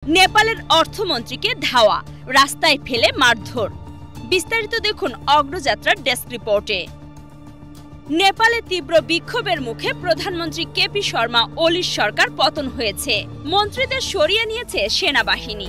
নেপালের অর্থমন্ত্রীকে ধাওয়া, রাস্তায় ফেলে মারধর। বিস্তারিত দেখুন অগ্রযাত্রার ডেস্ক রিপোর্টে। নেপালে তীব্র বিক্ষোভের মুখে প্রধানমন্ত্রী কেপি শর্মা ওলির সরকার পতন হয়েছে। মন্ত্রীদের সরিয়ে নিয়েছে সেনাবাহিনী।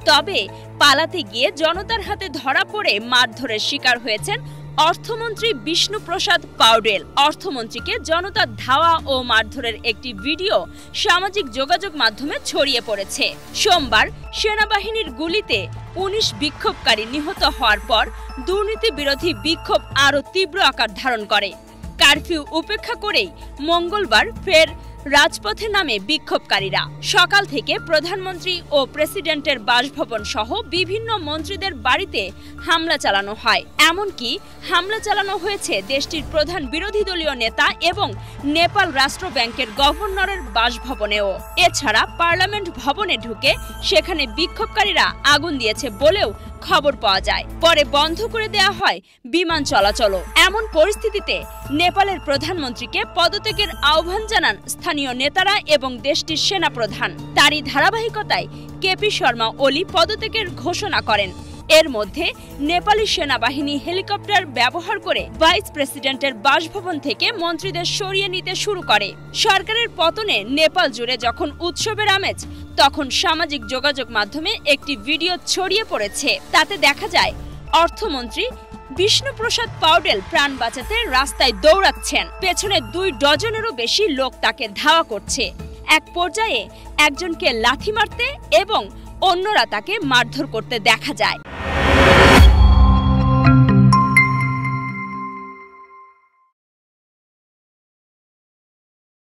তবে পালাতে গিয়ে জনতার হাতে ধরা পড়ে মারধরের শিকার হয়েছেন অর্থমন্ত্রী বিষ্ণুপ্রসাদ পাউডেল। অর্থমন্ত্রীকে জনতার ধাওয়া ও মারধরের একটি ভিডিও সামাজিক যোগাযোগ মাধ্যমে ছড়িয়ে পড়েছে। সোমবার সেনাবাহিনীর গুলিতে ১৯ বিক্ষোভকারী নিহত হওয়ার পর দুর্নীতি বিরোধী বিক্ষোভ আরও তীব্র আকার ধারণ করে। কারফিউ উপেক্ষা করেই মঙ্গলবার ফের রাজপথে নামে বিক্ষোভকারীরা। সকাল থেকে প্রধানমন্ত্রী ও প্রেসিডেন্টের বাসভবন সহ বিভিন্ন মন্ত্রীদের বাড়িতে হামলা চালানো হয়। এমনকি হামলা চালানো হয়েছে দেশটির প্রধান বিরোধী দলীয় নেতা এবং নেপাল রাষ্ট্র ব্যাংকের গভর্নরের বাসভবনেও। এছাড়া পার্লামেন্ট ভবনে ঢুকে সেখানে বিক্ষোভকারীরা আগুন দিয়েছে বলেও খবর পাওয়া যায়। পরে বন্ধ করে দেয়া হয় বিমান চলাচলও। এমন পরিস্থিতিতে নেপালের প্রধানমন্ত্রীকে পদত্যাগের আহ্বান জানান স্থানীয় নেতারা এবং দেশটির সেনাপ্রধান। তারই ধারাবাহিকতায় কেপি শর্মা ওলি পদত্যাগের ঘোষণা করেন। এর মধ্যে নেপালি সেনাবাহিনী হেলিকপ্টার ব্যবহার করে ভাইস প্রেসিডেন্টের বাসভবন থেকে মন্ত্রীদের সরিয়ে নিতে শুরু করে। সরকারের পতনে নেপাল জুড়ে যখন উৎসবের আমেজ, তখন সামাজিক যোগাযোগ মাধ্যমে একটি ভিডিও ছড়িয়ে পড়েছে। তাতে দেখা যায় অর্থমন্ত্রী বিষ্ণুপ্রসাদ পাউডেল প্রাণ বাঁচাতে রাস্তায় দৌড়াচ্ছেন। পেছনে ২ ডজনেরও বেশি লোক তাকে ধাওয়া করছে। এক পর্যায়ে একজনকে লাথি মারতে এবং অন্যরা তাকে মারধর করতে দেখা যায়।